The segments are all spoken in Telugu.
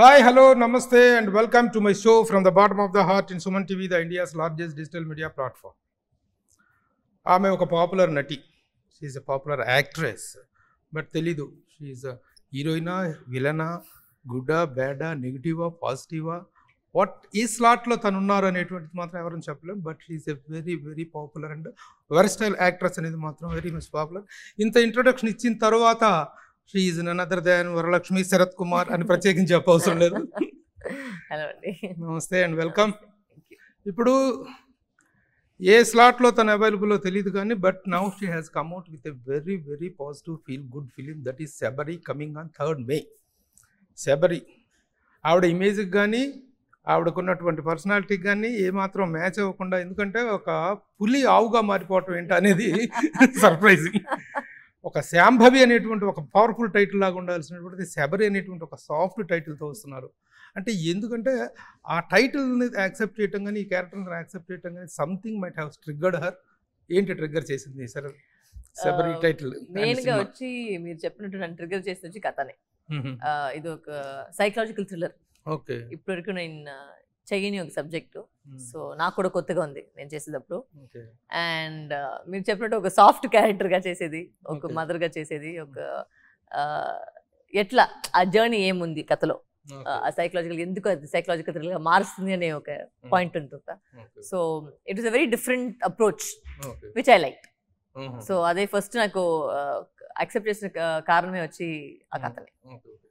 Hi, hello, namaste, and welcome to my show from the bottom of the heart in Suman TV, the India's largest digital media platform. ఆమె ఒక పాపులర్ నటి, she's a popular actress, but తెలీదు షీఈ్ హీరోయినా, విలనా, గుడ్డా, బ్యాడా, నెగిటివా, పాజిటివా, వాట్ ఈ స్లాట్లో తను ఉన్నారు అనేటువంటిది మాత్రం ఎవరైనా చెప్పలేం. But she's a very very popular and versatile actress అనేది మాత్రం వెరీ మచ్ పాపులర్. ఇంత ఇంట్రొడక్షన్ ఇచ్చిన తర్వాత she is none other than Varalakshmi Sarath Kumar అని ప్రత్యేకించి చెప్పవసరం లేదు. హలో అండి, నమస్తే అండ్ వెల్కమ్. ఇప్పుడు ఏ స్లాట్లో తను అవైలబుల్లో తెలియదు కానీ but now she has come out with a very very positive feel good film, that is Sabari, coming on 3rd May. Sabari ఆవిడ ఇమేజ్కి కానీ ఆవిడకున్నటువంటి పర్సనాలిటీకి కానీ ఏమాత్రం మ్యాచ్ అవ్వకుండా, ఎందుకంటే ఒక పులి ఆవుగా మారిపోవటం ఏంటి అనేది సర్ప్రైజింగ్. ఒక శాంభవి అనేటువంటి ఒక పవర్ఫుల్ టైటిల్ లాగా ఉండాల్సినటువంటి శబరి అనేటువంటి ఒక సాఫ్ట్ టైటిల్తో వస్తున్నారు. అంటే ఎందుకంటే ఆ టైటిల్ని యాక్సెప్ట్ చేయటం కానీ ఈ క్యారెక్టర్ని యాక్సెప్ట్ చేయటం కానీ something might have triggered her. ఏంటి ట్రిగ్గర్ చేసింది సరే శబరి టైటిల్? మెయిన్గా వచ్చి మీరు చెప్పినట్టు నన్ను ట్రిగ్గర్ చేసి వచ్చి కథనే. ఇది ఒక సైకలాజికల్ థ్రిల్లర్. ఓకే, ఇప్పటివరకు నేను చెయ్యని ఒక సబ్జెక్టు, సో నాకు కూడా కొత్తగా ఉంది నేను చేసేటప్పుడు. అండ్ మీరు చెప్పినట్టు ఒక సాఫ్ట్ క్యారెక్టర్గా చేసేది, ఒక మదర్గా చేసేది, ఒక ఎట్లా ఆ జర్నీ ఏముంది కథలో, ఆ సైకలాజికల్ ఎందుకు అది సైకలాజికల్ థ్రిల్లర్గా మారుస్తుంది అనే ఒక పాయింట్ ఉంటుంది. So it is a very different approach which I like. So అదే ఫస్ట్ నాకు యాక్సెప్ట్ చేసిన కారణమే వచ్చి ఆ కథని.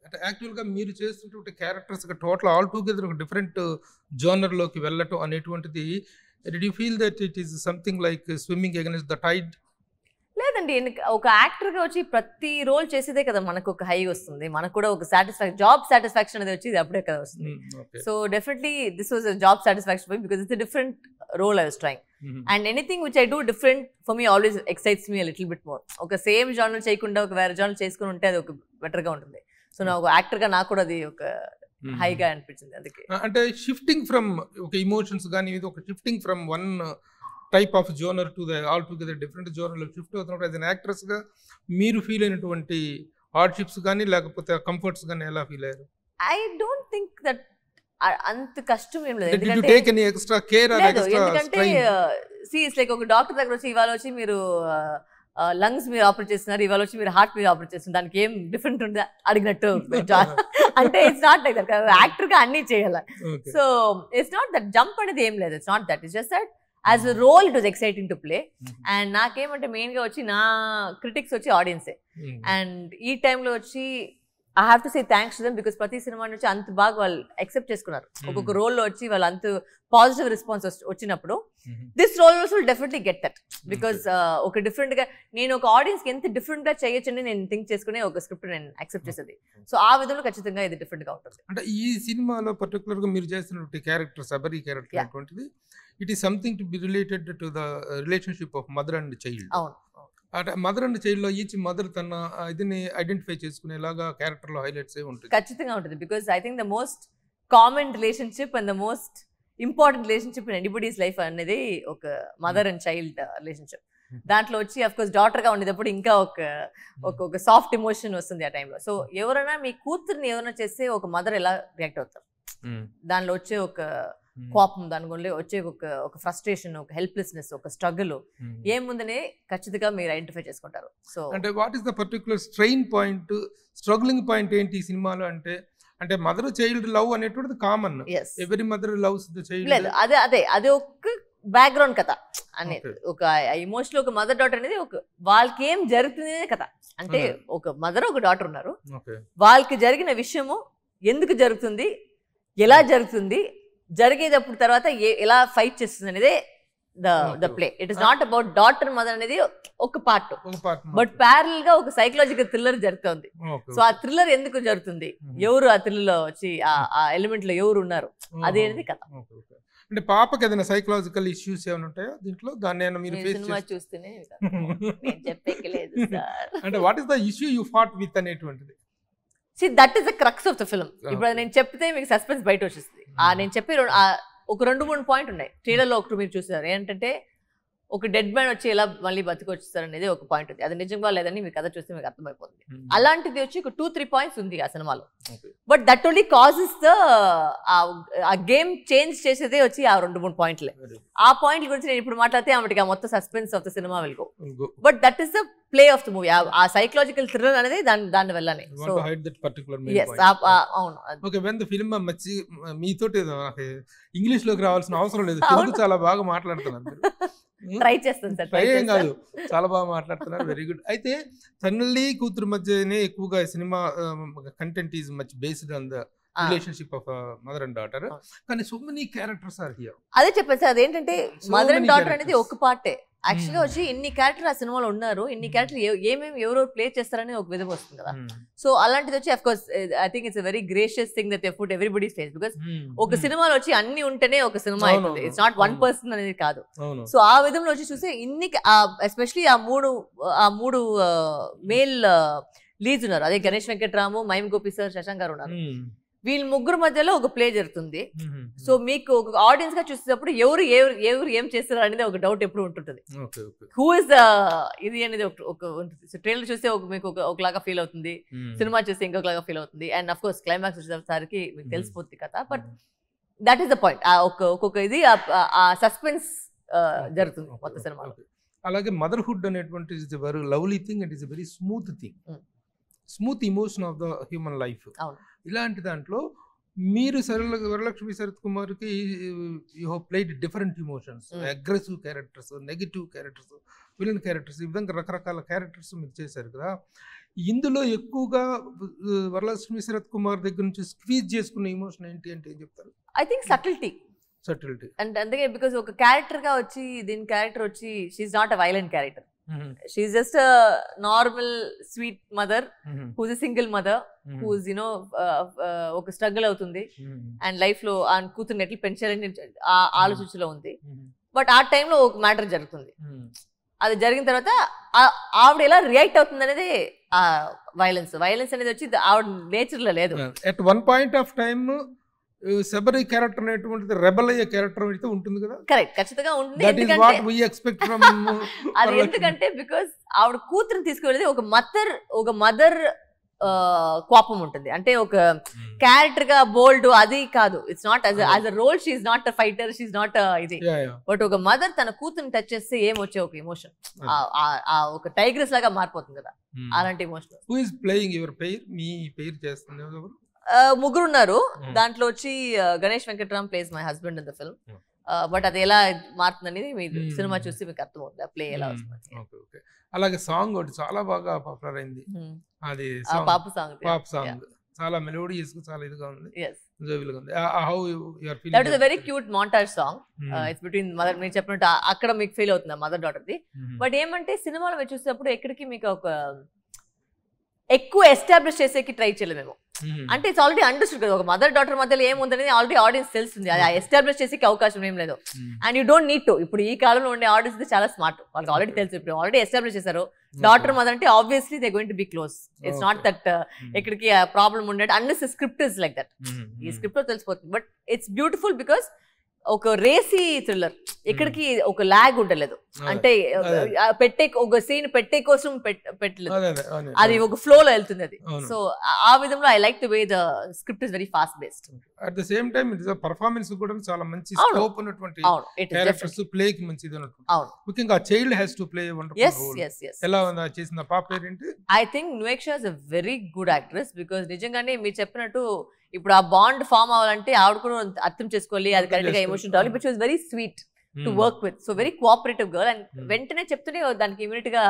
అంటే యాక్చువల్గా మీరు చేస్తున్నటువంటి క్యారెక్టర్స్ టోటల్ ఆల్ టుగెదర్ ఒక డిఫరెంట్ జోనర్లోకి వెళ్ళటం అనేటువంటిది, did you feel that it is something like swimming against the tide? లేదండి, ఒక యాక్టర్గా వచ్చి ప్రతి రోల్ చేసేదే కదా మనకు ఒక హై వస్తుంది, మనకు కూడా ఒక జాబ్ సాటిస్ఫాక్షన్ అనేది వచ్చి అప్పుడే కదా వస్తుంది. So definitely this was job satisfaction because it's different role I was trying. And anything which I do different for me always excites me little bit more. ఒక సేమ్ జానర్ చేయకుండా ఒక వేరే జానర్ చేసుకుని ఉంటే అది ఒక బెటర్గా ఉంటుంది. సో నా ఒక యాక్టర్గా నాకు కూడా అది ఒక హైగా అనిపించింది. అందుకే అంటే షిఫ్టింగ్ ఫ్రమ్ ఒక ఇమోషన్స్ కానీ ఇది ఒక shifting from one type of genre to the altogether different జోనర్లో షిఫ్ట్ అవుతున్నప్పుడు యాజ్ అన్ యాక్ట్రెస్గా మీరు ఫీల్ అయినటువంటి హార్డ్షిప్స్ కానీ లేకపోతే కంఫర్ట్స్ కానీ ఎలా ఫీల్ అయ్యారు? ఐ డోంట్ థింక్ దట్ అంత కష్టం ఏం లేదు. ఎందుకంటే ఒక డాక్టర్ దగ్గర వచ్చి ఇవాళ వచ్చి మీరు లంగ్స్ మీరు ఆపరేట్ చేస్తున్నారు, ఇవాళ వచ్చి మీరు హార్ట్ మీద ఆపరేట్ చేస్తున్నారు, దానికి ఏం డిఫరెంట్ ఉంది అడిగినట్టు అంటే it's not like that. Actor గా అన్ని చేయాలి. So it's not that jump అనేది ఏం లేదు. It's not that, it's just that as a role it was exciting to play. And నాకేమంటే మెయిన్ గా వచ్చి నా క్రిటిక్స్ వచ్చి ఆడియన్సే. అండ్ ఈ టైంలో వచ్చి I have to say thanks to them because ప్రతి సినిమా నుంచి అంత బాగా వాళ్ళు యాక్సెప్ట్ చేసుకున్నారు. ఒక్కొక్క రోల్లో వచ్చి వాళ్ళు అంత పాజిటివ్ రెస్పాన్స్ వచ్చినప్పుడు this role also will definitely get that. Because ఒక డిఫరెంట్ గా నేను ఒక ఆడియన్స్ కి ఎంత డిఫరెంట్ గా చేయొచ్చని నేను థింక్ చేసుకునే ఒక స్క్రిప్ట్ నేను యాక్సెప్ట్ చేసేది. సో ఆ విధంలో ఖచ్చితంగా ఇది డిఫరెంట్ గా ఉంటుంది. అంటే ఈ సినిమాలో పర్టికులర్ గా మీరు చేసినటువంటి క్యారెక్టర్ శబరి క్యారెక్టర్ అటువంటిది, it is something to be related to the relationship of mother and child. అవును, అంటే మదర్ అండ్ చైల్డ్ లో ఈచ్ మదర్ తన ఇదిని ఐడెంటిఫై చేసుకునేలాగా క్యారెక్టర్ లో హైలైట్స్ ఉంటుంది. ఖచ్చితంగా ఉంటుంది. Because I think the most common relationship and the most important relationship in anybody's life అనేది ఒక మదర్ అండ్ చైల్డ్ రిలేషన్షిప్. దాంట్లో వచ్చి అఫ్ కోర్స్ డాటర్ గా ఉండేటప్పుడు ఇంకా ఒక సాఫ్ట్ ఎమోషన్ వస్తుంది ఆ టైంలో. సో ఎవరైనా మీ కూతుర్ని ఎవరైనా చేస్తే ఒక మదర్ ఎలా రియాక్ట్ అవుతారు, దానిలో వచ్చే ఒక కోపం, దాని గురించి వచ్చే ఒక ఫ్రస్ట్రేషన్, ఒక హెల్ప్లెస్నెస్, ఒక స్ట్రగుల్ ఏముందని ఖచ్చితంగా మీరు ఐడెంటిఫై చేసుకుంటారు. సో అంటే what is the particular strain point, struggling point ఏంటి ఈ సినిమాలో? అంటే మదర్ చైల్డ్ లవ్ అనేటువంటిది common, every mother loves the child. లేదు, అదే ఒక బ్యాక్గ్రౌండ్ కథ అనేది, ఒక ఎమోషనల్ ఒక మదర్ డాటర్ అనేది ఒక వాళ్ళకి ఏం జరుగుతుంది కథ. అంటే ఒక మదర్ ఒక డాటర్ ఉన్నారు, వాళ్ళకి జరిగిన విషయము ఎందుకు జరుగుతుంది, ఎలా జరుగుతుంది, జరిగేటప్పుడు తర్వాత ఎలా ఫైట్ చేస్తుంది అనేది the play. It is not about daughter mother అనేది ఒక పార్ట్, బట్ ప్యారల్ గా ఒక సైకలాజికల్ థ్రిల్లర్ జరుగుతుంది. సో ఆ థ్రిల్లర్ ఎందుకు జరుగుతుంది, ఎవరు ఆ థ్రిల్లర్ లో వచ్చి ఆ ఎలిమెంట్ లో ఎవరు ఉన్నారు, అదేది కథ. అంటే పాపకి ఏదైనా సైకలాజికల్ ఇష్యూస్ ఏమైనా ఉంటాయో దీంట్లో? దాన్ని మీరు సినిమా చూస్తేనే చెప్పలేదు సార్. అంటే what is the issue you fought with అనేటువంటిది? See, that is the crux of the film. ఇప్పుడు నేను చెప్తే మీకు సస్పెన్స్ బయట వచ్చేస్తుంది. నేను చెప్పే ఒక 2-3 పాయింట్ ఉన్నాయి ట్రైలర్లో. ఒకటి మీరు చూసారు ఏంటంటే ఒక డెడ్ మ్యాన్ వచ్చి ఎలా మళ్ళీ బతికొచ్చేస్తారు అనేది ఒక పాయింట్ ఉంది. అది నిజంగా లేదని మీ కథ చూస్తే మీకు అర్థమైపోతుంది. అలాంటిది వచ్చి ఒక 2-3 పాయింట్స్ ఉంది ఆ సినిమాలో. But that only causes the ఆ గేమ్ చేంజ్ చేసేదే వచ్చి ఆ 2-3 పాయింట్లే. ఆ పాయింట్ల గురించి నేను ఇప్పుడు మాట్లాడితే ఆమెకి ఆ మొత్తం suspense of the cinema will go. But that is the play of the movie. ఆ సైకలాజికల్ థ్రిల్లర్ అనేది దాని వల్లనే. సో అవును. ఓకే, వెన్ ద ఫిల్మ్ మీతోటి ఇంగ్లీష్ లోకి రావాల్సిన అవసరం లేదు, తెలుగు చాలా బాగా మాట్లాడుతున్నారు. ట్రై చేస్తాను సార్. ట్రై ఏం కాదు, చాలా బాగా మాట్లాడుతున్నారు, వెరీ గుడ్. అయితే తల్లి కూతురు మధ్యనే ఎక్కువగా సినిమా content is much based on the relationship of mother and daughter, కానీ so many characters are here. అదే చెప్పాను సార్, అదేంటంటే మదర్ అండ్ డాటర్ అనేది ఒక పార్టే. యాక్చువల్గా వచ్చి ఇన్ని క్యారెక్టర్ ఆ సినిమాలో ఉన్నారు, ఇన్ని క్యారెక్టర్ ఏమేమి ఎవరో ప్లే చేస్తారని ఒక విధం వస్తుంది కదా. సో అలాంటిది వచ్చి of course I think it's a very gracious thing that they put everybody face, because ఒక సినిమాలో వచ్చి అన్ని ఉంటేనే ఒక సినిమా అవుతుంది. ఇట్స్ నాట్ వన్ పర్సన్ అనేది కాదు. సో ఆ విధంలో వచ్చి చూస్తే ఇన్ని ఎస్పెషలీ ఆ మూడు మేల్ లీడ్స్ ఉన్నారు. అదే గణేష్ వెంకట్రాము, మైమ్ గోపి సార్, శశాంక్ గారు ఉన్నారు. వీళ్ళ ముగ్గురు మధ్యలో ఒక ప్లే జరుగుతుంది. సో మీకు ఒక ఆడియన్స్ గా చూసేటప్పుడు ఎవరు ఏం చేస్తారు అనేది ఒక డౌట్ ఎప్పుడు ఉంటుంటది. హూ ఇస్ ఇది అనేది ఒక ఉంటుంది. ట్రైలర్ చూస్తే మీకు ఒకలాగా ఫీల్ అవుతుంది, సినిమా చూస్తే ఇంకొకలాగా ఫీల్ అవుతుంది, అండ్ అఫ్ కోర్స్ క్లైమాక్స్ వచ్చేసరికి మీకు తెలిసిపోతుంది కదా. But that is the point. ఒక్కొక్క ఇది ఆ సస్పెన్స్ జరుగుతుంది మొత్తం సినిమాలో. అలాగే మదర్హుడ్ అనేటువంటి is a very lovely thing and is a very smooth thing, smooth emotion of the human life. ఇలాంటి దాంట్లో మీరు వరలక్ష్మి శరత్ కుమార్కి you have played different emotions, aggressive characters, negative characters, villain characters, ఈ విధంగా రకరకాల క్యారెక్టర్స్ మీరు చేశారు కదా. ఇందులో ఎక్కువగా వరలక్ష్మి శరత్ కుమార్ దగ్గర నుంచి స్క్వీజ్ చేసుకున్న ఇమోషన్ ఏంటి అంటే ఏం చెప్తారు? I think subtlety. అండ్ అందుకే బికాస్ ఒక క్యారెక్టర్ గా వచ్చి దీని క్యారెక్టర్ వచ్చి she's not a violent character. She's just a normal sweet mother who's a single mother who's ఒక స్ట్రగుల్ అవుతుంది అండ్ లైఫ్ లో ఆ కూతుర్ని ఎట్లా పెంచాలని ఆలోచించలో ఉంది. బట్ ఆ టైంలో ఒక మ్యాటర్ జరుగుతుంది. అది జరిగిన తర్వాత ఆవిడ ఎలా రియాక్ట్ అవుతుంది అనేది ఆ వైలెన్స్ అనేది వచ్చి ఆవిడ నేచర్ లో లేదు. At one point of time Sabari character అనేటువంటిది రెబల్ అయ్యే క్యారెక్టర్ అయితే ఉంటుంది కదా. కరెక్ట్, ఖచ్చితంగా ఉంటుంది. అది ఎందుకంటే బికాస్ ఆవిడ కూతురుని తీసుకువెళ్ళేది ఒక మదర్ కోపం ఉంటుంది. అంటే ఒక క్యారెక్టర్ గా బోల్డ్ అది కాదు. It's not as a role she's not a fighter, she's not ఇది. బట్ ఒక మదర్ తన కూతురుని టచ్ చేస్తే ఏమొచ్చే ఒక ఎమోషన్ ఒక టైగ్రెస్ లాగా మారిపోతుంది కదా, అలాంటి emotion. Who is playing your pair? Me pair చేస్తుంది ఎవరు? ముగ్గురు ఉన్నారు. దాంట్లో వచ్చి Ganesh Venkatram place my husband in the film. But అది ఎలా మారుతుంది అనేది మీరు సినిమా చూసి మీకు అర్థమవుతుంది ప్లే ఎలా వస్తుంది. అలాగే సాంగ్ ఒకటి చాలా బాగా పాపులర్ అయింది, అది పాప్ సాంగ్. చాలా మెలోడియస్ గా, చాలా ఇదిగా ఉంది, జోవియల్ గా ఉంది. How you are feeling? That is a very cute montage song. It's between mother. మీరు చెప్పినట్టు అక్కడ మీకు ఫీల్ అవుతుంది మదర్ డాటర్ ది. బట్ ఏమంటే సినిమాలో మీరు చూసేటప్పుడు ఎక్కడికి మీకు ఒక ఎక్కువ ఎస్టాబ్లిష్ చేసేకి ట్రై చేయలేదు మేము. అంటే ఇట్స్ ఆల్రెడీ అండర్స్టూడ్ కదా, ఒక మదర్ డాటర్ మధ్యలో ఏముందనేది ఆల్రెడీ ఆడియన్స్ తెలుస్తుంది. అది ఎస్టాబ్లిష్ చేసేకి అవకాశం ఏం లేదు. And you don't need to. ఇప్పుడు ఈ కాలంలో ఉండే ఆడియన్స్ చాలా స్మార్ట్, వాళ్ళకి ఆల్రెడీ తెలుసు. ఇప్పుడు ఆల్రెడీ ఎస్టాబ్లిష్ చేశారు డాటర్ మదర్ అంటే obviously they going to be close. It's not that ఎక్కడికి ప్రాబ్లం ఉండేది unless script is like that. ఈ స్క్రిప్ట్ లో తెలిసిపోతుంది. బట్ ఇట్స్ బ్యూటిఫుల్ బికాస్ ఒక రేసీ థ్రిల్లర్, ఎక్కడికి ఒక లాగ్ ఉండలేదు. అంటే ఒక సీన్ పెట్టే కోసం పెట్టలేదు, అది ఒక ఫ్లో లో వెళ్తుంది అది. సో ఆ విధంలో I like the way the script is very fast based. At the same time it is performance కూడా చాలా మంచి స్కోప్ ఉన్నటువంటి క్యారెక్టర్స్, ప్లే కి మంచిది ఉన్నటువంటి. ముఖ్యంగా child has to play wonderful role. ఎలా చేసిన పాప పేరేంటి? I think Nuveksha is a very good actress. Because నిజంగానే మీరు చెప్పినట్టు ఇప్పుడు ఆ బాండ్ ఫామ్ అవ్వాలంటే ఆవిడ కూడా అర్థం చేసుకోవాలి, అది కరెక్ట్ గా ఎమోషన్ రావాలి. But she was very sweet to work with, so very cooperative girl. And వెంటనే చెప్తూనే దానికి ఇమీడియట్ గా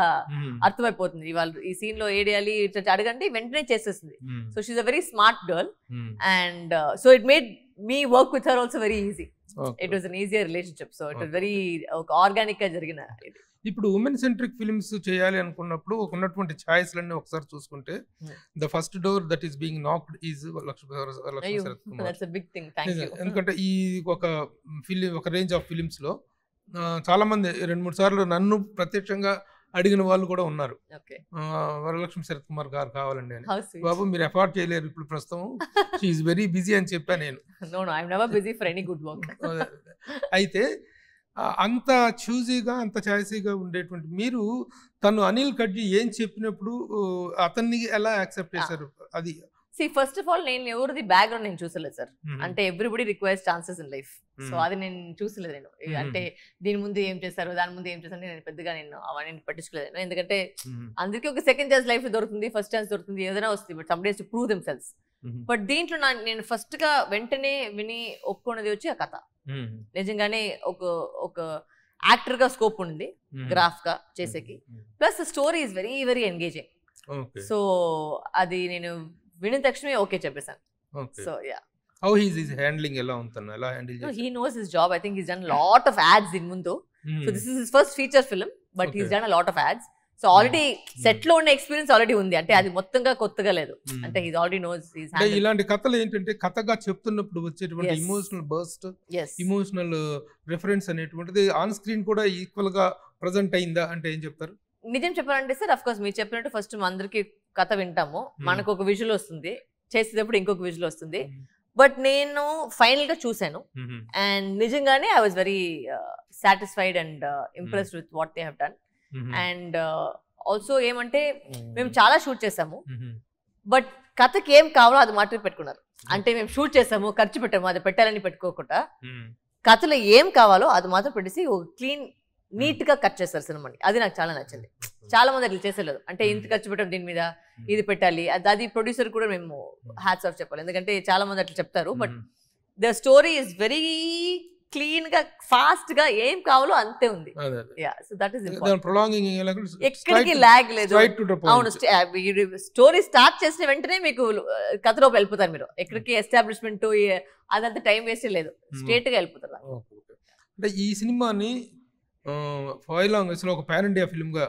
అర్థమైపోతుంది ఇవాళ ఈ సీన్ లో ఏడియాలి అడగండి వెంటనే చేసేస్తుంది. So she is a very smart girl and so it made me work with her also very easy. It was an easier relationship. So it was very organic గా జరిగిన ఇది. ఇప్పుడు ఉమెన్ సెంట్రిక్ ఫిల్మ్స్ చేయాలి అనుకున్నప్పుడు ఉన్నటువంటి ఛాయిస్లన్నీ ఒకసారి చూసుకుంటే the first door that is being knocked is Lakshmi Sarath Kumar. ఎందుకంటే ఈ ఒక రేంజ్ ఆఫ్ ఫిలిమ్స్ లో చాలా మంది 2-3 సార్లు నన్ను ప్రత్యక్షంగా అడిగిన వాళ్ళు కూడా ఉన్నారు, వరలక్ష్మి శరత్ కుమార్ గారు కావాలండి అని. బాబు మీరు ఎఫర్ట్ చేయలేరు ఇప్పుడు ప్రస్తుతం, షీఈస్ వెరీ బిజీ అని చెప్పాను నేను. అయితే అంత చూజీగా అంత చాయిసీగా ఉండేటువంటి మీరు తను అనిల్ కడ్జీ ఏం చెప్పినప్పుడు అతన్ని ఎలా యాక్సెప్ట్ చేశారు అది? ఫస్ట్ ఆఫ్ ఆల్ నేను ఎవరిది బ్యాక్గ్రౌండ్ నేను చూసలేదు సార్. అంటే everybody requires chances in life. So అది నేను చూసలేదు. నేను అంటే దీని ముందు ఏం చేస్తారు, దాని ముందు ఏం చేస్తారు, నేను పెద్దగా నేను అవన్నీ పట్టించుకోలేదు. ఎందుకంటే అందరికీ ఒక సెకండ్ ఛాన్స్ లైఫ్ దొరుకుతుంది, ఫస్ట్ ఛాన్స్ దొరుకుతుంది, ఏదైనా వస్తుంది. But some days to prove them cells. But దీంట్లో నేను ఫస్ట్ గా వెంటనే విని ఒప్పుకున్నది వచ్చి ఆ కథ. నిజంగానే ఒక యాక్టర్ గా స్కోప్ ఉంది గ్రాఫ్ గా చేసేకి. Plus story is very very engaging. So అది నేను వినిన తక్షణమే ఓకే చెప్పేసాను. So yeah, how he is handling, ఎలా ఉంటున్నా, ఎలా హ్యాండిల్ చేస్తారు? He knows his job. I think he's done lot of ads in ముందు. So this is his first feature film, but he's done a lot of ads. So already set లో ఉన్న ఎక్స్పీరియన్స్ ఆల్రెడీ ఉంది. అంటే అది మొత్తంగా కొత్తగా లేదు. అంటే he's already knows his hand. ఇలాంటి కథలు ఏంటంటే కథగా చెప్తున్నప్పుడు వచ్చేటువంటి ఇమోషనల్ బర్స్ట్, ఇమోషనల్ రిఫరెన్స్ అనేటువంటిది ఆన్ స్క్రీన్ కూడా ఈక్వల్ గా ప్రెజెంట్ అయిందా అంటే ఏం చెప్తారు? నిజం చెప్పాలంటే సార్, అఫ్ కోర్స్ మీరు చెప్పినట్టు ఫస్ట్ అందరికి కథ వింటాము, మనకు ఒక విజువల్ వస్తుంది, చేసేటప్పుడు ఇంకొక విజువల్ వస్తుంది. బట్ నేను ఫైనల్ గా చూసాను అండ్ నిజంగానే I was very satisfied and impressed with what they have done. And also ఏమంటే మేము చాలా షూట్ చేసాము, బట్ కథకి ఏం కావాలో అది మాత్రమే పెట్టుకున్నారు. అంటే మేము షూట్ చేసాము, ఖర్చు పెట్టాము, అది పెట్టాలని పెట్టుకోకుండా కథలో ఏం కావాలో అది మాత్రం పెట్టేసి ఒక క్లీన్ నీట్ గా కట్ చేస్తారు సినిమాని. అది నాకు చాలా నచ్చింది. చాలా మంది అట్లా చేసేలేదు. అంటే ఇంత ఖర్చు పెట్టాం దీని మీద, ఇది పెట్టాలి, అది ప్రొడ్యూసర్ కూడా మేము హ్యాట్స్ ఆఫ్ చెప్పాలి. ఎందుకంటే చాలా మంది అట్లా చెప్తారు. But the story is very clean గా ఫాస్ట్ గా ఏం కావాలో అంతే ఉంది. So that is important. ఎక్కడికి లాగ్ లేదు. అవును, స్టోరీ స్టార్ట్ చేసిన వెంటనే మీకు కథలోకి వెళ్ళిపోతారు మీరు. ఎక్కడికి ఎస్టాబ్లిష్మెంట్ అదంతా టైం వేస్ట్ లేదు, స్ట్రేట్ గా వెళ్ళిపోతారు. అంటే ఈ సినిమాని ఫైవ్ లాంగ్వేజ్ లో ఒక పాన్ ఇండియా ఫిల్మ్ గా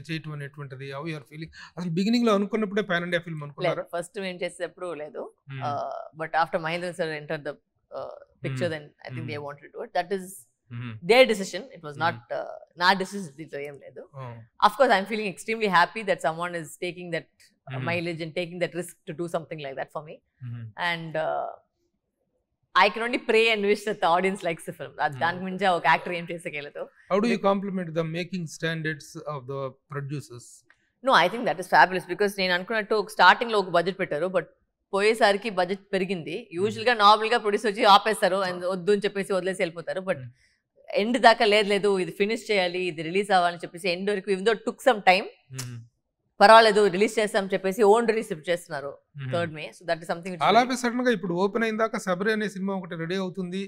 చేయటం అనేటువంటిది హౌ యు ఆర్ ఫీలింగ్? అసలు బిగినింగ్ లో అనుకున్నప్పుడే పాన్ ఇండియా ఫిల్మ్ అనుకున్నారా? ఫస్ట్ మేము చేసేటప్పుడు లేదు. But after Mahendra sir enter the picture, then I think they wanted to do it. That is their decision. It was not na decision. Dito em ledu. Of course I'm feeling extremely happy that someone is taking that mileage and taking that risk to do something like that for me. And I can only pray and wish that the audience likes the film. Daniki mincha oka actor em chesekeledu. How do you compliment the making standards of the producers? No, I think that is fabulous because నేను అనుకున్నట్టు స్టార్టింగ్ లో ఒక బడ్జెట్ పెట్టారు, బట్ పోయేసరికి బడ్జెట్ పెరిగింది. యూజువల్ గా నార్మల్ గా ప్రొడ్యూస్ వచ్చి ఆపేస్తారు, వద్దు అని చెప్పేసి వదిలేసి వెళ్ళిపోతారు. బట్ ఎండ్ దాకా లేదు ఇది ఫినిష్ చేయాలి, ఇది రిలీజ్ అవ్వాలని చెప్పేసి ఎండ్ వరకు even though it took some time, పర్వాలేదు రిలీజ్ చేస్తాం చెప్పేసి ఓన్ రిలీజ్ చేస్తున్నారు 3rd May. So that is something. అలాగే సడన్ గా ఇప్పుడు ఓపెన్ అయిన దాకా శబరి అనే సినిమా ఒకటి రెడీ అవుతుంది,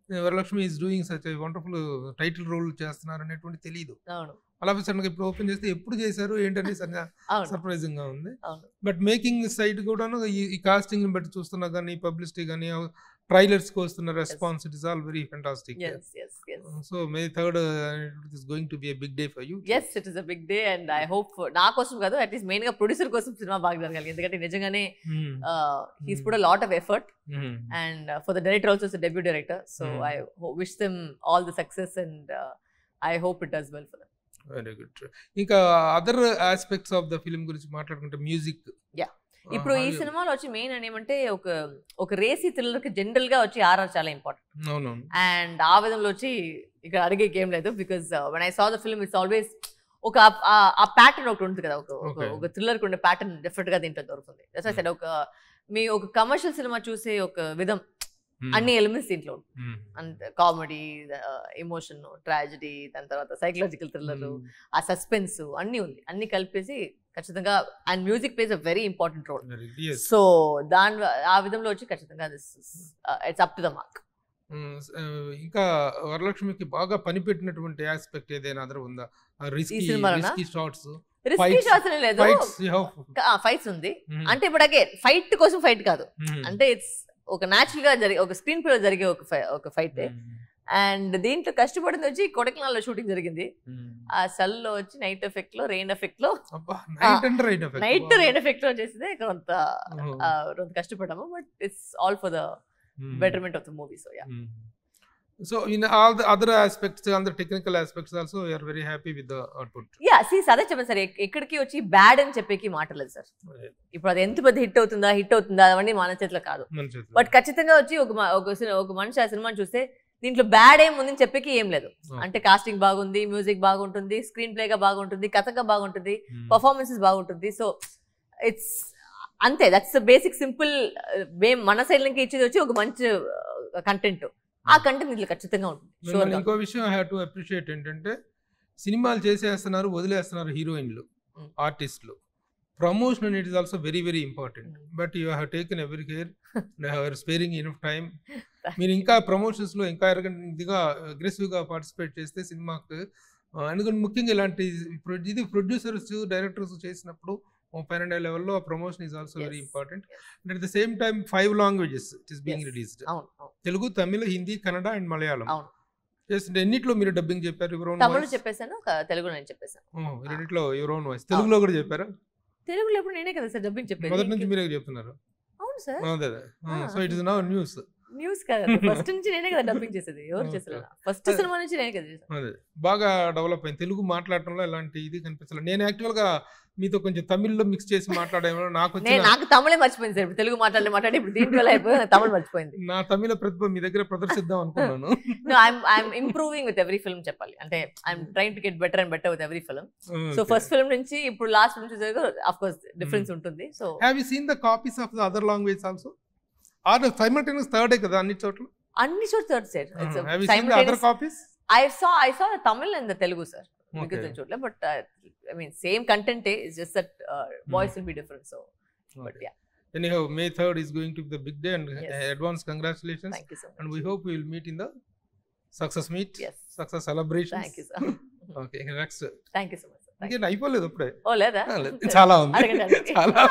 Varalakshmi is doing such a wonderful title role చేస్తున్నారు అనేటువంటి తెలియదు. అవును, అలాగే సడన్ గా ఇప్పుడు ఓపెన్ చేస్తే ఎప్పుడు చేశారు ఏంటని సర్ప్రైజింగ్ గా ఉంది. బట్ మేకింగ్ సైడ్ కూడాను ఈ కాస్టింగ్ ని బట్టి చూస్తున్నా కానీ, పబ్లిసిటీ కానీ, ట్రైలర్స్ కి వస్తున్న response, it is all very fantastic. So May 3rd it is going to be a big day for you. Yes, it is a big day and I hope నా కోసం కాదు, అట్లీస్ట్ మెయిన్ గా ప్రొడ్యూసర్ కోసం సినిమా బాగా జరగాలి. ఎందుకంటే నిజంగానే he's put a lot of effort and for the director also is a debut director, so I wish them all the success and I hope it does well for them. Very good. ఇంకా other aspects of the film గురించి మాట్లాడుకుంటే మ్యూజిక్. ఇప్పుడు ఈ సినిమాలో వచ్చి మెయిన్ అని ఏమంటే ఒక రేసీ థ్రిల్లర్ కి జనరల్ గా వచ్చి ఆర్ఆర్ చాలా ఇంపార్టెంట్. అండ్ ఆ విధంలో వచ్చి ఇక్కడ అడిగే ఏం లేదు, because when I saw the film it's always ఒక ఆ ప్యాటర్న్ ఒకటి ఉంటుంది కదా, ఒక థ్రిల్లర్ కి ఉండే ప్యాటర్న్ డిఫరెంట్ గా దీంట్లో దొరుకుతుంది. ఒక కమర్షియల్ సినిమా చూసే ఒక విధం, అన్ని ఎలిమెంట్స్ దీంట్లో అంటే కామెడీ, ఎమోషన్, ట్రాజడీ, దాని తర్వాత సైకలాజికల్ థ్రిల్లర్, ఆ సస్పెన్స్ అన్ని ఉంది. అన్ని కలిపేసి ఖచ్చితంగా and music plays a very important role. So ఆ విధంలో వచ్చి ఖచ్చితంగా it's up to the mark. ఇంకా వరలక్ష్మికి బాగా పనిపెట్టినటువంటి ఆస్పెక్ట్ ఏదైనా అదర్ ఉందా? రిస్కీ షాట్స్, లేదు, ఫైట్స్ ఉంది. అంటే ఇప్పుడు అగైన్ ఫైట్ కోసం ఫైట్ కాదు, అంటే ఇట్స్ ఒక న్యాచురల్ గా జరిగే ఒక స్క్రీన్ ప్లే జరిగే ఒక ఫైట్. అండ్ దీంట్లో కష్టపడింది వచ్చి కొడైకెనాల్ లో షూటింగ్ జరిగింది. ఆ సల్ లో వచ్చి నైట్ ఎఫెక్ట్ లో, రెయిన్ ఎఫెక్ట్ లో, నైట్ రెయిన్ ఎఫెక్ట్ లో చేసింది కొంత కష్టపడ్డాము. But it's all for the betterment of the movie. So yeah. So in all the other aspects, on the technical aspects also, you are very happy with the output. Yeah, see, అదే చెప్పండి సార్, ఎక్కడికి వచ్చి బ్యాడ్ అని చెప్పేకి మాటలేదు సార్. ఇప్పుడు అది ఎంత పెద్ద హిట్ అవుతుందా అవన్నీ మన చేతిలో కాదు. బట్ ఖచ్చితంగా వచ్చి ఒక మనిషి ఆ సినిమాని చూస్తే దీంట్లో బ్యాడ్ ఏం ఉందని చెప్పేకి ఏం లేదు. అంటే కాస్టింగ్ బాగుంది, మ్యూజిక్ బాగుంటుంది, స్క్రీన్ ప్లేగా బాగుంటుంది, కథగా బాగుంటుంది, పర్ఫార్మెన్సెస్ బాగుంటుంది. సో ఇట్స్ అంతే, దట్స్ బేసిక్ సింపుల్. మన సైడ్ నుంచి ఇచ్చేది వచ్చి ఒక మంచి కంటెంట్. ఆ కంటెంట్ ఇట్లా ఖచ్చితంగా ఉంటుంది. ఇంకో విషయం ఐ హావ్ టు అప్రిషియేట్ ఏంటంటే సినిమాలు చేసేస్తున్నారు, వదిలేస్తున్నారు హీరోయిన్లు, ఆర్టిస్టులు. ప్రమోషన్ అనేది is also very very important. But you have taken every care, have sparing enough time. మీరు ఇంకా ప్రమోషన్స్లో ఇంకా ఇదిగా అగ్రెసివ్గా పార్టిసిపేట్ చేస్తే సినిమాకు, ఎందుకంటే ముఖ్యంగా ఇలాంటి ఇది ప్రొడ్యూసర్స్ డైరెక్టర్స్ చేసినప్పుడు పైన లెవెల్లో promotion is also very important. And at the same time 5 languages it is being released. Telugu, Tamil, Hindi, Kannada and Malayalam. ఎన్నిట్లో మీరు డబ్బింగ్ చెప్పారు? తమిళ చెప్పేసాను, తెలుగు నేను చెప్పేసాను. రెండిట్లో యువర్ ఓన్ వాయిస్. తెలుగులో కూడా చెప్పారా? తెలుగులో ఎప్పుడు నేనే కదా సార్ డబ్బింగ్ చెప్పాను. మొదటి నుంచి మీరే చెప్తున్నారు. అవును సార్. అదే. So it is now news. News కదా, ఫస్ట్ నుంచి నేనే కదా డబ్బింగ్ చేసేది. ఎవరు చేసేది? ఫస్ట్ సినిమా నుంచి నేనే కదా చేశాను. అదే బాగా డెవలప్ అయింది. తెలుగు మాట్లాడటంలో ఎలాంటి ఇది కనిపించలేదు. నేను యాక్చువల్గా మీతో కొంచెం తమిళ్లో మిక్స్ చేసి మాట్లాడేమో నాకు తమిళే మర్చిపోయింది సార్. తెలుగు మాట్లాడి ఇప్పుడు దీంట్లో అయిపోయింది, తమిళ మర్చిపోయింది. నా తమిళ ప్రతిభ మీ దగ్గర ప్రదర్శిద్దాం అనుకున్నాను. I'm improving with every film చెప్పాలి. అంటే I'm trying to get better and better with every film. So first film నుంచి ఇప్పుడు లాస్ట్ ఫిల్మ్ చూసే ఆఫ్ కోర్స్ డిఫరెన్స్ ఉంటుంది. So have you seen the copies of the other language also? Are simultaneous third కదా అన్ని చోట్ల? అన్ని చోట్ల third sir. Have you seen the other copies? I saw the Tamil and the Telugu, sir. Okay. But I mean, same content is just that voice will be different. So, but yeah. Anyhow, May 3rd is going to be the big day, and advance congratulations. Thank you so much. And we hope we will meet in the success meet. Yes. Success celebrations. Thank you, sir. Okay, next. Thank you so much, sir. ఇంకేం అయిపోలేదు అప్పుడే? ఓ లేదా? చాలా ఉంది. చాలా.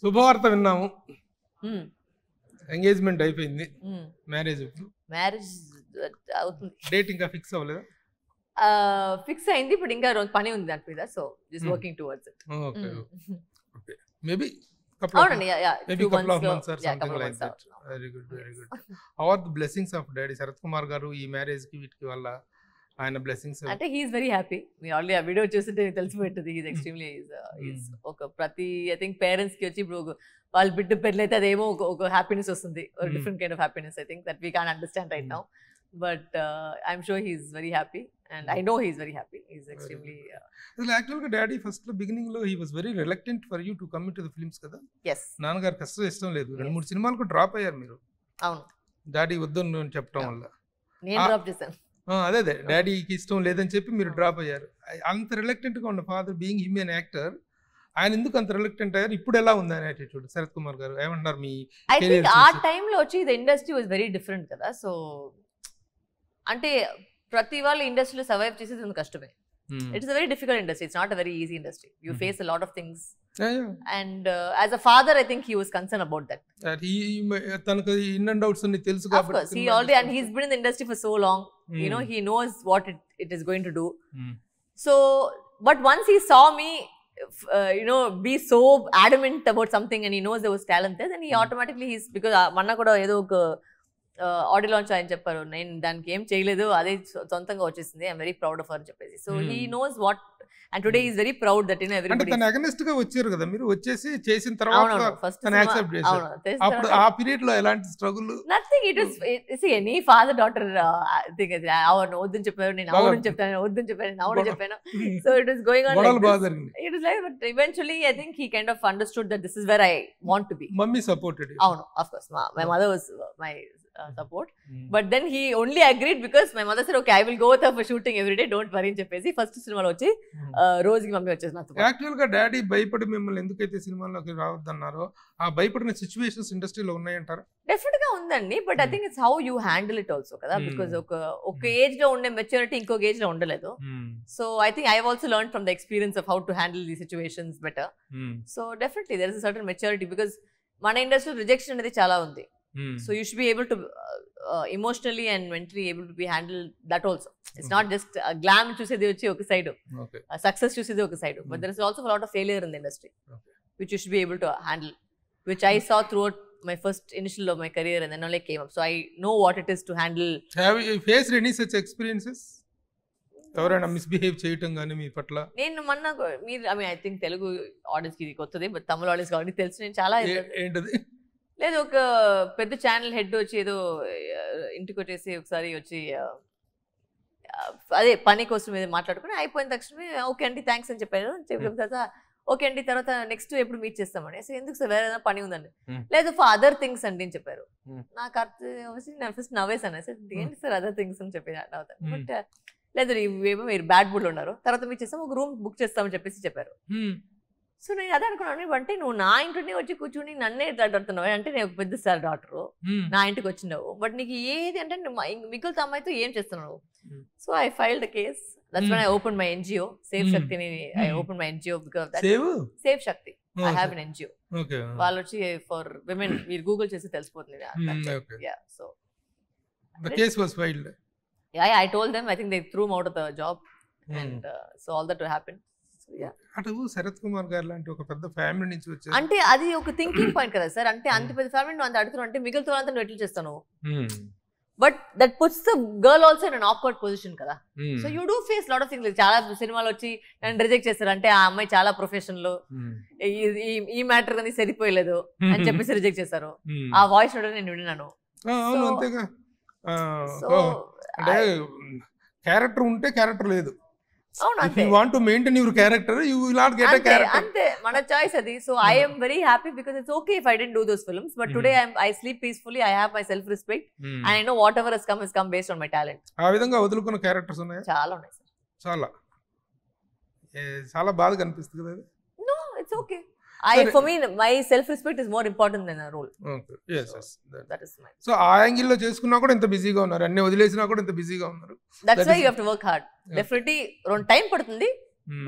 శుభవార్త విన్నాము. ఎంగేజ్మెంట్ అయిపోయింది. మ్యారేజ్ అవుతుంది. డేట్ ఇంకా ఫిక్స్ అవ్వలేదా? ఫిక్స్ అయింది, ఇప్పుడు ఇంకా పని ఉంది దాని మీద. So just working towards it. Okay okay. Maybe అవునండి, maybe couple of months or something like that. Very good, very good. How are the blessings of daddy Sarath Kumar garu ఈ మ్యారేజ్ కి వీటికి వల్ల ఆయన బ్లెస్సింగ్స్? అంటే హీఈస్ వెరీ హ్యాపీ. మీరు ఆల్రెడీ ఆ వీడియో చూస్తుంటే తెలిసిపోయింది. హీఈస్ ఎక్స్ట్రీమ్లీ ఒక ప్రతి ఐ థింక్ పేరెంట్స్ కి వచ్చి ఇప్పుడు వాళ్ళ బిడ్డ పెళ్ళైతే అదేమో ఒక హ్యాపీనెస్ వస్తుంది, different kind of happiness. I think that we can understand right now. But I'm sure he's very happy and I know he's very happy. He's extremely యాక్చువల్గా డాడీ ఫస్ట్ లో బిగినింగ్ లో he was very reluctant for you to come to the films కదా? ఎస్. నాన్నగారికి అస్సలు ఇష్టం లేదు. 2-3 సినిమాలకు డ్రాప్ అయ్యారు మీరు. అవును, డాడీ వద్దని చెప్పడం వల్ల. నేను డ్రాప్ చేశాను. అదే డాడీకి ఇష్టం లేదని చెప్పి మీరు డ్రాప్ అయ్యారు. అంత రిలక్టెంట్ గా ఉన్న father being him an actor, ఆయన ఎందుకు అంత రిలక్టెంట్ అయ్యారు? ఇప్పుడు ఎలా ఉంది ఆయన యాటిట్యూడ్? శరత్ కుమార్ గారు ఏమంటారు? మీ ఐ థింక్ ఆ టైంలో వచ్చి the industry was very different కదా. సో అంటే ప్రతి వాళ్ళు ఇండస్ట్రీలో సర్వైవ్ చేసేది కష్టమే. It is a very difficult industry. It's not a very easy industry. You face a lot of things. And as a father, I think he was concerned about that. తనకు ఇన్ అండ్ అవుట్స్ అన్ని తెలుసు కాబట్టి. Of course, he already, and he's been in the industry for so long. You know, he knows what it is going to do. So, but once he saw me, you know, be so adamant about something, and he knows there was talent there, then he automatically because manna kuda edo oka audio launch ఆయన చెప్పారు, నేను దానికి ఏం చేయలేదు, అదే సొంతంగా వచ్చేసింది, I'm very proud of her చెప్పేసి. So he knows what, and today is very proud that everybody. తన అగెనిస్ట్ గా వచ్చారు కదా మీరు, వచ్చేసి చేసిన తర్వాత తన యాక్సెప్ట్ చేశారు. అప్పుడు ఆ పీరియడ్ లో ఎలాంటి struggle? Nothing. It is any father daughter thing. అవును వద్దని చెప్పారు, నేను అవును చెప్పాను, వద్దని చెప్పాను, నేను అవును చెప్పాను. So it is going on like this. It is like, but eventually I think he kind of understood that this is where I want to be. Mummy supported you. అవును, of course my mother was my support, but then he only agreed because my mother said, okay, I will go with her for shooting every day, don't worry అని చెప్పేసి ఫస్ట్ సినిమాలో వచ్చి రోజుకి మమ్మీ వచ్చేసి నాతో. యాక్చువల్ గా డాడీ భయపడి మిమ్మల్ని ఎందుకైతే సినిమాలోకి రావద్దన్నారో, ఆ భయపడిన సిచ్యువేషన్స్ ఇండస్ట్రీలో ఉన్నాయంటారా? డెఫినెట్ గా ఉందండి, but I think it's how you handle it also కదా. బికాస్ ఒక ఏజ్ లో ఉండే మెచ్యూరిటీ ఇంకొక ఏజ్ లో ఉండలేదు. So I think I have also learn from the experience of how to handle the situations better. So definitely there is a certain maturity, because మన ఇండస్ట్రీలో రిజెక్షన్ అనేది చాలా ఉంది. So you should be able to emotionally and mentally able to be handle that also. It's not just glam chusedi vachi oka side, success chusedi oka side, but there is also a lot of failure in the industry, which you should be able to handle, which I saw throughout my first initial of my career, and then only came up. So I know what it is to handle. Have you faced any such experiences? ఎవరైనా మిస్బిహేవ్ చేయటం కానీ మీ పట్ల? నేను మొన్న మీరు ఐ థింక్ తెలుగు ఆడియన్స్ కి ఇది కొత్తది, బట్ తమిళ ఆడియన్స్ కాబట్టి తెలుసు. నేను చాలా ఏంటది లేదు ఒక పెద్ద ఛానల్ హెడ్ వచ్చి ఏదో ఇంటికి వచ్చేసి ఒకసారి వచ్చి అదే పని కోసం ఏదో మాట్లాడుకుని అయిపోయిన తక్షణమే ఓకే అండి థ్యాంక్స్ అని చెప్పారు. చెప్పిన తర్వాత ఓకే అండి తర్వాత నెక్స్ట్ ఎప్పుడు మీట్ చేస్తామని. అసలు ఎందుకు సార్ వేరే ఏదైనా పని ఉందండి. లేదు ఫర్ అదర్ థింగ్స్ అండి అని చెప్పారు. నాకు అర్థం ఫస్ట్ నవ్వేసాను సార్ ఏంటి సార్ అదర్ థింగ్స్ అని చెప్పి నవ్వుతాను. బట్ లేదు ఇవేమో మీరు బ్యాడ్ మూడ్లో ఉన్నారు తర్వాత మీరు చేస్తాం ఒక రూమ్ బుక్ చేస్తామని చెప్పేసి చెప్పారు. సో నేను అదే అనుకున్నాను అంటే నువ్వు నా ఇంటిని వచ్చి కూర్చుని నన్నే ఇట్లా అడుగుతున్నావు అంటే నేను ఒక పెద్ద సార్ డాక్టరు నా ఇంటికి వచ్చినావు బట్ నీకు ఏది అంటే మిగులుతా అమ్మాయితో ఏం చేస్తున్నావు. So I filed the case that's when I open my NGO save శక్తిని I open my NGO because that save Shakti I have an NGO. వాళ్ళు వచ్చి ఫర్ విమెన్ మీరు గూగుల్ చేసి తెలిసిపోతుంది. Yeah so the case was filed. Yeah I told them I think they threw out of the job and so all that happen. అటు శరత్ కుమార్ గారు లాంటి ఒక పెద్ద ఫ్యామిలీ నుంచి వచ్చారు అంటే అది ఒక థింకింగ్ పాయింట్ కదా సార్. అంటే అంత పెద్ద ఫ్యామిలీ నువ్వు అంత అడుగుతున్నావు అంటే మిగులుతో అంతా నువ్వు ఎట్లా చేస్తాను. But that puts the girl also in an awkward position కదా. So you do face lot of things. చాలా సినిమాలు వచ్చి నన్ను రిజెక్ట్ చేస్తారు అంటే ఆ అమ్మాయి చాలా ప్రొఫెషనల్ ఈ మ్యాటర్ కానీ సరిపోయలేదు అని చెప్పేసి రిజెక్ట్ చేస్తారు. ఆ వాయిస్ నేను విన్నాను. క్యారెక్టర్ ఉంటే క్యారెక్టర్ లేదు. If you want to maintain your character, you will not get a character. Ante mana choice adi. So I am very happy because it's okay if I didn't do those films. But today I sleep peacefully. I have my self respect, and I know whatever has come based on my talent. ఆ విధంగా వదులుకున్న క్యారెక్టర్స్ ఉన్నాయా? చాలా ఉన్నాయి సార్. చాలా బాగా కనిపిస్తుంది కదా. No, it's okay. For me, my self respect is more important than a role. Okay. Yes, yes. That is mine. So ఆ యాంగిల్ లో చేసుకున్నా కూడా ఇంత బిజీగా ఉన్నారు, అన్ని వదిలేసినా కూడా ఇంత బిజీగా ఉన్నారు. That's why you have to work hard. Definitely రెండు టైం పడుతుంది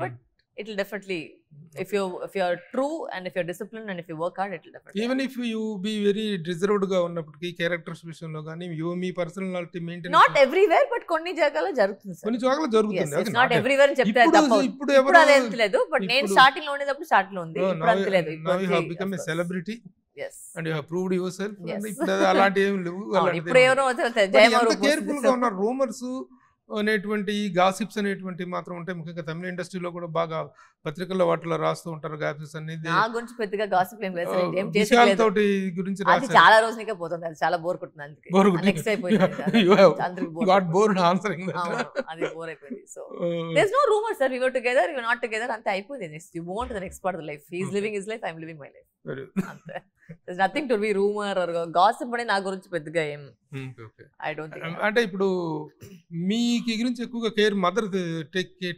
but it will definitely if you are true and if you are disciplined and if you work hard it will definitely even if you be very reserved గా ఉన్నప్పటికీ క్యారెక్టర్స్ విషయంలో గానీ మీ personality maintain not everywhere but కొన్ని జాగాలో జరుగుతుంది సార్. కొన్ని జాగాలో జరుగుతుంది. It's not everywhere అని చెప్తే తప్పు. ఇప్పుడు అది ఎంతలేదు బట్ నేను స్టార్టింగ్ లో ఉండేటప్పుడు స్టార్ట్ లో ఉంది. ఇప్పుడు అంతలేదు. Now you have become a celebrity. Yes. And you have proved yourself. ఇప్పుడు అలాంటి ఏం లేవు. ఇప్పుడు ఎవరో జయమారు కేర్ఫుల్ గా ఉన్న రూమర్స్ అనేటువంటి గాసిప్స్ అనేటువంటి మాత్రం ఉంటాయి. ముఖ్యంగా తమిళ ఇండస్ట్రీలో కూడా బాగా పత్రికల్లో వాటిలో రాస్తూ ఉంటారు గాసిప్స్ అనేది. నా గురించి పెద్దగా గాసిప్ ఏం లేదు. తోటి గురించి అది చాలా రోజునికే పోతుంది. అది చాలా బోర్ కొడుతుంది. అందుకే నెక్స్ట్ అయిపోయింది. అది బోర్ అయిపోయింది. So there's no rumor sir, we were together, we were not together అంతే అయిపోయింది. Next you move on to the next part of the life. He is living his life, I am living my life. అంతే. There's nothing to be rumor or gossip అని నా గురించి పెద్దగా ఏం I don't think. అంటే ఇప్పుడు మీకు గురించి ఎక్కువగా care mother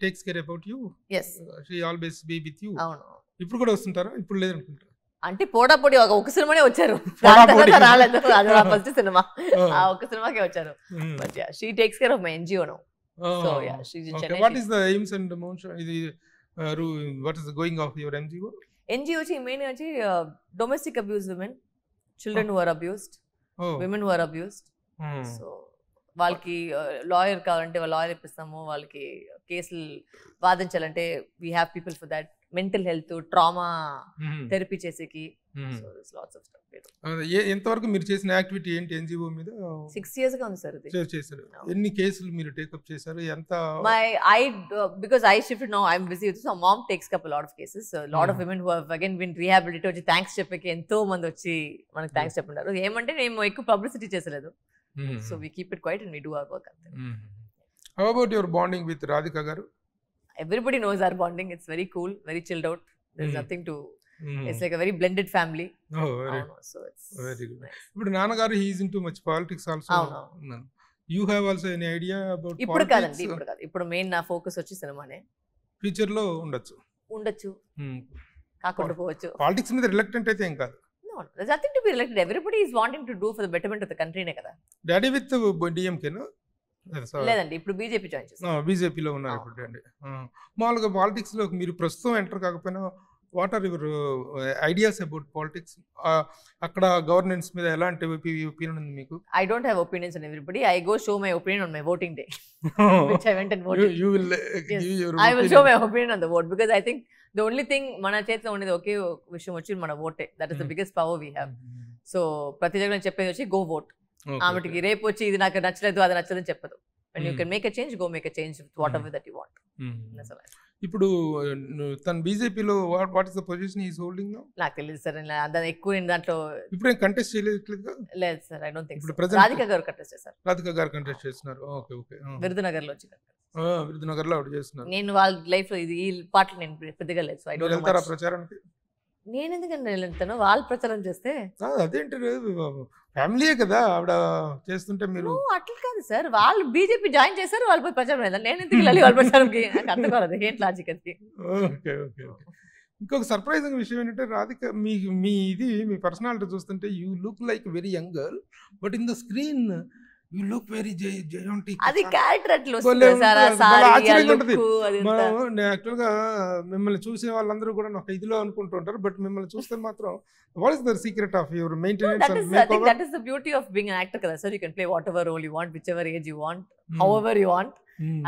takes care about you. Yes. She always be with you. అవును. ఇప్పుడు కూడా వస్తుంటారా? ఇప్పుడు లేదనుకుంటా. అంటే పోటాపోటీ ఒక సినిమానే వచ్చారు. రాలేదు. అది నా ఫస్ట్ సినిమా. ఆ ఒక సినిమాకే వచ్చారు. But yeah she takes care of my NGO now. So yeah she is in Chennai. What is the aims and motion? What is the going of your NGO? NGO వచ్చి మెయిన్ వచ్చి domestic abuse women, children who are abused, women who are abused. So వాళ్ళకి లాయర్ కావాలంటే వాళ్ళ లాయర్ ఇప్పిస్తాము. వాళ్ళకి కేసులు వాదించాలంటే we have people for that. Mental health trauma therapy చేసేకి లాట్స్ ఆఫ్ స్టఫ్. ఎంతవరకు మీరు చేసిన యాక్టివిటీ ఏంటి ఎన్జిఓ మీద? 6 years గా ఉంది సార్ ఇది. చేశారు. ఎన్ని కేసులు మీరు టేకప్ చేశారు? ఎంత? Because I shifted now, I'm busy with so mom takes up a lot of cases. So a lot of women who have again been rehabilitated వచ్చి థ్యాంక్స్ చెప్పేకి ఎంతో మంది వచ్చి మనకి థ్యాంక్స్ చెప్పుంటారు. ఏమంటే మేము ఎక్కువ publicity చేసలేదు. So we keep it quiet and we do our work. How about your bonding with Radhika garu? Everybody knows our bonding. It's very cool, very chilled out. There's nothing to it's like a very blended family. Oh, very, so it's very good. But Nana garu, he is into much politics also. You have also any idea about politics? ఇప్పుడు కాదండి, ఇప్పుడు కాదు. ఇప్పుడు మెయిన్ నా ఫోకస్ వచ్చి సినిమానే. ఫ్యూచర్ లో ఉండొచ్చు కాకుండా పోవచ్చు. పాలిటిక్స్ మీద రిలక్టెంట్ అయితే ఏం కాదు. No, there's nothing to be elected. Everybody is wanting to do for the betterment of the country నే కదా. Daddy with DMK no? లేదండి, ఇప్పుడు బీజేపీ జాయిన్ చేశారు. బీజేపీలో ఉన్నారు ఇప్పుడు అండి. మామూలుగా పాలిటిక్స్ లో మీరు ప్రస్తుతం ఎంటర్ కాకపోయినా what are your ideas about politics? అక్కడ గవర్నెన్స్ మీద ఎలాంటి ఒపీనియన్ ఉంది మీకు? I don't have opinions on everybody. I go show my opinion on my voting day, which I went and voted. You will give your I will show my opinion on the vote because I think the only thing మన చేతిలో ఉండేది ఒకే విషయం వచ్చి మన ఓటే. That is the biggest power we have. So ప్రతి జగన్ చెప్పేది వచ్చి గో ఓట్. ఆమెకి రేపు వచ్చి ఇది నాకు నచ్చలేదు అది నచ్చదని చెప్పదు. When you can make a change, go make a change with whatever that you want. That's all. ఇప్పుడు తన బీజేపీలో what is the position is holding now? నాకు తెలియదు సార్, అంత ఎక్కువ నేను దాంట్లో ఇప్పుడు ఏం కంటెస్ట్ చేయలేట్లేదు? లేదు సార్, ఐ డోంట్ థింక్. ఇప్పుడు present- రాధిక గారు కంటెస్ట్ చేశారు, రాధిక గారు కంటెస్ట్ చేస్తున్నారు. Okay okay. విరుదునగర్ లో వచ్చి. విరుదునగర్లో ఆవిడ చేస్తున్నారు. నేను వాళ్ళ లైఫ్ లో ఇది ఈ పాటలు నేను పెద్దగా లేదు, సో ఐ మీరు డోంట్ నో వెళ్తారా మచ్. ప్రచారానికి? నేను ఎందుకంటే వెళ్తాను, వాళ్ళు ప్రచారం చేస్తే. అదేంటి ఫ్యామిలీయే కదా ఆవిడ చేస్తుంటే మీరు? No, అట్లా కాదు సార్, వాళ్ళు బీజేపీ జాయిన్ చేశారు, వాళ్ళు పోయి ప్రచారం లేదు, నేను ఎందుకు వెళ్ళాలి వాళ్ళ ప్రచారంకి? నాకు అర్థం కాలేదు ఏంటి లాజిక్ అది. Okay okay okay. ఇంకొక సర్ప్రైజింగ్ విషయం ఏంటంటే రాధిక మీ పర్సనాలిటీ చూస్తుంటే you look like very young girl, but in the screen you look very giant. అది క్యారెక్టర్ అట్లా వస్తుంది సార్, ఆ సారీ ఆ లుక్ అది అంతా. యాక్చువల్గా మిమ్మల్ని చూసే వాళ్ళందరూ కూడా ఒక ఇదిలో అనుకుంటూ ఉంటారు, బట్ మిమ్మల్ని చూస్తే మాత్రం what is the secret of your maintenance That and is, I think మేకఓవర్? that is the beauty of being an actor కదా sir. You can play whatever role you want, whichever age you want, however you want.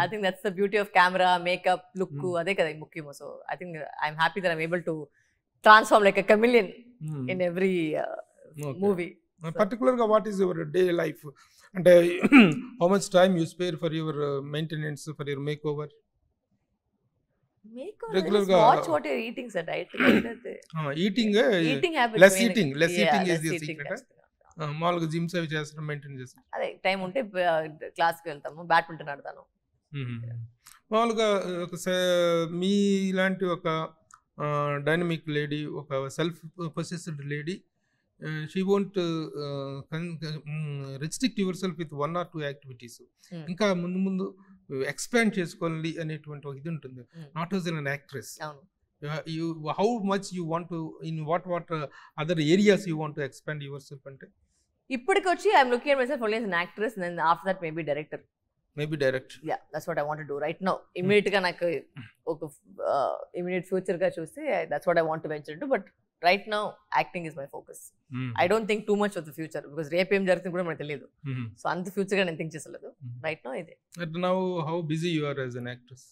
I think that's the beauty of camera, makeup, look. అదే కదా ముఖ్యం. So I think I'm happy that I'm able to transform like a chameleon in every movie. పర్టికులర్గా what is your day life అంటే how much time you spare for your maintenance, for your makeover? Regular ga- watch what you're eating sir, diet eating eating habits, less main- eating is yeah, the less eating, secret. that's the- మామూలుగా జిమ్స్ అవి చేస్తాం, మెయింటైన్ చేస్తాం. అదే టైం ఉంటే క్లాస్కి వెళ్తాము, బ్యాడ్మింటన్ ఆడతాను. మామూలుగా మీ ఇలాంటి ఒక డైనమిక్ లేడీ, ఒక self possessed lady, she won't restrict your self with 1 or 2 activities. ఇంకా ముందు ముందు ఎక్స్పాండ్ చేసుకోవాలి అనేటువంటి ఒక ఇది ఉంటుంది. Not as an actress, how much you want to, in what other areas you want to expand your self అంటే? ఇప్పటికి వచ్చి I'm looking at my self only as an actress, and after that maybe director. Maybe direct. Yeah, that's what I want to do right now. Immediate గా నాకు ఒక ఇమీడియట్ ఫ్యూచర్ గా చూస్తే that's what I want to venture to, but right now acting is my focus. I don't think too much of the future, because రేపు ఏం జరుగుతుంది కూడా మనకు తెలియదు. సో అంత ఫ్యూచర్ గా నేను థింక్ చేసలేదు. రైట్ నౌ ఇదే. Now how busy you are as an actress?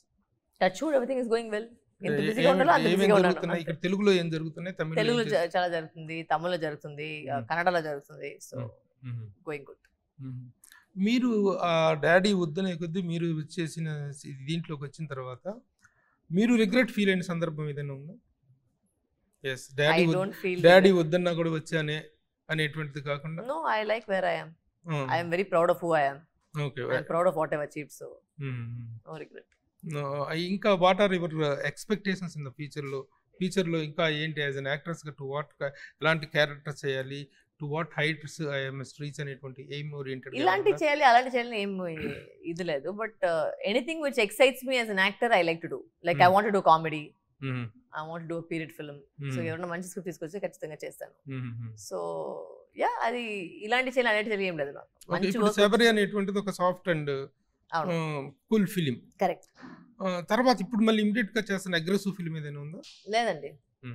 Touch wood, everything is going well. ఇంత బిజీగా ఉండాలో అంత బిజీగా ఉన్నాను. ఇక్కడ తెలుగులో ఏం జరుగుతున్నాయి? తెలుగులో చాలా జరుగుతుంది, తమిళ్లో జరుగుతుంది, కన్నడలో జరుగుతుంది. So going good. మీరు ఆ డాడీ వద్దనే కొద్దీ మీరు చేసిన దీంట్లోకి వచ్చిన తర్వాత మీరు రిగ్రెట్ ఫీల్ అయిన సందర్భం ఏదైనా ఉందా? ఎస్, డాడీ వద్దన్నా కూడా వచ్చానే అనేటువంటిది కాకుండా. No, I like where I am. I am very proud of who I am. Okay, I am proud of what I have achieved. So no regret. ఇంకా what are your expectations in the ఫ్యూచర్లో ఇంకా ఏంటి యాజ్ అన్ యాక్ట్రెస్ గా? టు వాట్ ఎలాంటి క్యారెక్టర్ చేయాలి, to what heights I must reach అనేటువంటి ఎయిమ్ ఓరియంటెడ్? ఇలాంటి చేయాలి అలాంటి చేయాలి ఏం ఇది లేదు, but anything which excites me as an actor I like to do. Like I want to do comedy, I want do period film. So ఎవరైనా మంచి స్క్రిప్ట్ తీసుకొస్తే ఖచ్చితంగా చేస్తాను. సో యా, అది ఇలాంటి చేయాలి అలాంటి చేయాలి ఏం లేదు నాకు. మంచి శబరి అనేటువంటిది ఒక soft and cool film. Correct. తర్వాత ఇప్పుడు మళ్ళీ ఇమిడియట్ గా చేస్తున్న అగ్రెసివ్ ఫిలిం ఏదైనా ఉందా? లేదండి,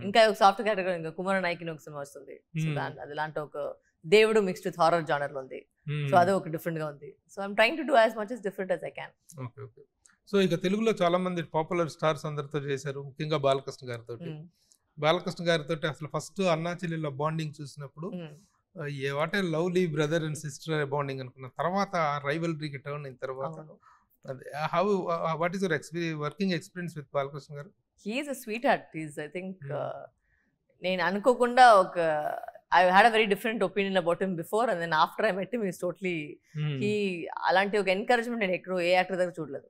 ఇంకా ఒక సాఫ్ట్ కేటగిరీ, ఇంకా కుమార నాయకిని ఒక సినిమా వస్తుంది. సో అది లాంటి ఒక దేవుడు మిక్స్డ్ విత్ హారర్ జానర్ లో ఉంది. సో అది ఒక డిఫరెంట్ గా ఉంది. So I'm trying to do as much as different as I can. Okay okay. So ఇక తెలుగులో చాలా మంది పాపులర్ స్టార్స్ అందరితో చేశారు, ముఖ్యంగా బాలకృష్ణ గారితో అసలు ఫస్ట్ అన్నా చెల్లెళ్ళ బాండింగ్ చూసినప్పుడు what a lovely brother and sister bonding అనుకున్న తర్వాత రైవల్రీకి టర్న్ అయిన తర్వాత how what is your working experience with Balakrishna గారు? He is a sweetheart. He's I think నేను అనుకోకుండా ఒక I had a very different opinion about him before, and then after I met him he's totally he అలాంటి ఒక ఎంకరేజ్మెంట్ నేను ఎక్కడో ఏ యాక్టర్ దగ్గర చూడలేదు.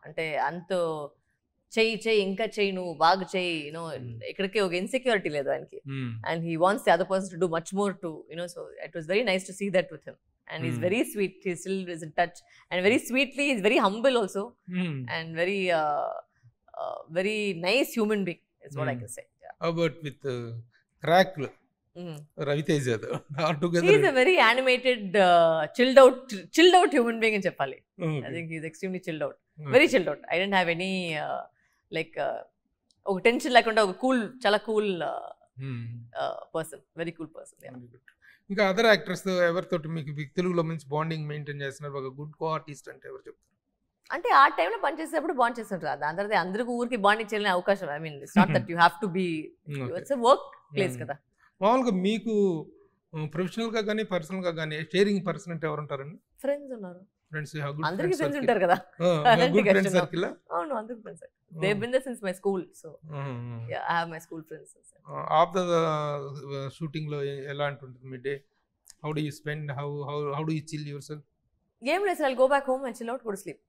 అంటే అంత చెయ్యి ఇంకా చెయ్యి, నువ్వు బాగా చెయ్యి, యూనో ఎక్కడికి ఒక ఇన్సెక్యూరిటీ లేదు ఆయనకి. And he wants the other person to do much more to you know. So it was very nice to see that with him. And he's very sweet. He still is in touch, and very sweetly he's very humble also, and very nice human being is what I can say. Yeah. How about with crack Ravitej Yadav? Altogether he's a very animated, chilled out human being in cheppali. I think he's extremely chilled out. Very chilled out. I didn't have any like oka tension lekunda oka cool, chala cool person. Very cool person. Yeah. ఇంకా అదర్ యాక్టర్స్ ఎవరితో మీకు తెలుగులో మంచి బాండింగ్ మెయింటైన్ చేస్తున్నారు, ఒక గుడ్ కో ఆర్టిస్ట్ అంటే ఎవరు చెప్తారు? అంటే ఆ టైంలో పనిచేసేటప్పుడు బాండ్ చేస్తుంటారు. దాని తర్వాత అందరికీ ఊరికి బాండింగ్ చేయలేని అవకాశం, I mean it's not that you have to be, it's a work place కదా. మామూలుగా మీకు ప్రొఫెషనల్ గా కానీ పర్సనల్ గా కానీ షేరింగ్ పర్సన్ అంటే ఎవరు ఉంటారండి? ఫ్రెండ్స్ ఉన్నారు. ఫ్రెండ్స్ యూ హావ్ గుడ్ అందరికి ఫ్రెండ్స్ ఫ్రెండ్స్ ఉంటారు కదా. Good friends circle. అవును, అందరికి friends. They been there since my school, so yeah I have my school friends. After shooting లో ఎలా ఉంటుంది మీ day? How do you spend, how do you chill yourself? ఏం లేదు sir, go back home and chill out, go to sleep.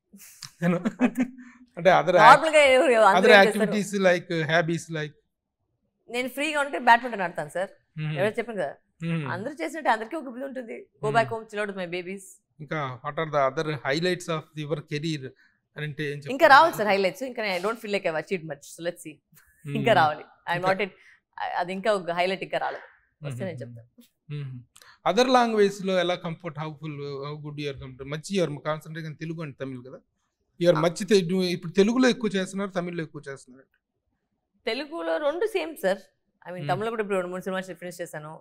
అంటే అదర్ నార్మల్ గా other activities like hobbies like? నేను ఫ్రీగా ఉంటే బ్యాడ్మింటన్ ఆడతాను సార్. ఎవరైనా చెప్పాను కదా, అందరూ చేసినట్టే అందరికీ ఒక ఇది ఉంటుంది. Go back home, chill out with my babies. ఇంకా what are the other highlights of your career అంటే ఏం చెప్తారు? ఇంకా రావాలి సార్ హైలైట్స్. ఇంకా I don't feel like I achieved much, so let's see. ఇంకా రావాలి. ఐ నాట్ ఇట్, అది ఇంకా ఒక హైలైట్ ఇంకా రాలేదు. వస్తే నేను చెప్తాను. అదర్ లాంగ్వేజ్ లో ఎలా comfort, how good your comfort? మచ్చి your concentration Telugu and Tamil కదా, యువర్ మచ్చి ఇప్పుడు తెలుగులో ఎక్కువ చేస్తున్నారు, తమిళ్లో ఎక్కువ చేస్తున్నారు? తెలుగులో రెండు సేమ్ సార్. ఐ మీన్ తమిళలో కూడా ఇప్పుడు 2-3 సినిమాలు ఫినిష్ చేశాను.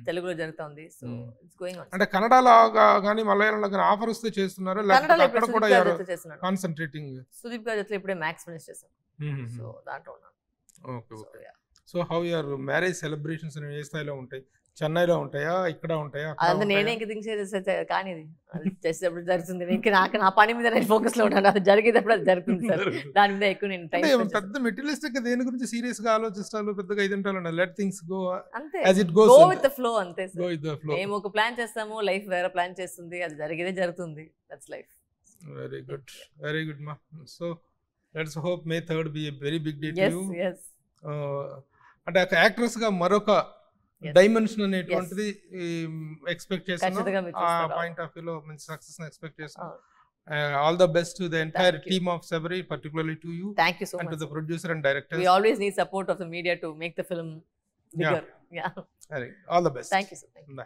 తెలుగులో జరుగుతుంది, సో ఇట్స్ గోయింగ్ ఆన్. అంటే కన్నడలో కానీ మలయాళంలో కానీ ఆఫర్ వస్తే చేస్తున్నారా, లేకపోతే అక్కడ కూడా కాన్సంట్రేటింగ్? సుదీప్ గారి జొత్లో ఇప్పుడే మ్యాక్స్ ఫినిష్ చేశాను, సో దాంట్లో ఉన్నాను. Okay okay. So how your marriage celebrations ఏ స్థాయిలో ఉంటాయి? చెన్నైలో ఉంటాయా, ఇక్కడ ఉంటాయా? అది నేనే ఇంక థింక్ కానీ అది చేసేటప్పుడు జరుగుతుంది. ఇంకా నాకు నా పని మీద నేను ఫోకస్ లో ఉంటాను. అది జరిగేటప్పుడు అది జరుగుతుంది సార్. దాని మీద ఎక్కువ నేను టైం పెద్ద మెటీరియలిస్టిక్ దేని గురించి సీరియస్ గా ఆలోచిస్తాను, పెద్దగా ఇది ఉంటాను. లెట్ థింగ్స్ గో అంతే, as it goes, go with the flow అంతే sir. Go with the flow. మేము ఒక ప్లాన్ చేస్తాము, లైఫ్ వేరే ప్లాన్ చేస్తుంది, అది జరిగేదే జరుగుతుంది. That's life. Very good, very good మా. So let's hope May 3rd be a very big day to you. అంటే ఒక యాక్ట్రెస్ గా మరొక డైమెన్షన్ అనేటువంటిది ఎక్స్పెక్ట్ చేస్తున్నాం. ఆ పాయింట్ ఆఫ్ వ్యూలో మంచి సక్సెస్ ఎక్స్పెక్ట్ చేస్తున్నాం. All the best to the entire team of Sabari, particularly to you. Thank you so much. And to the producer and directors. We always need support of the media to make the film bigger. Yeah. All the best. Thank you so much. Bye.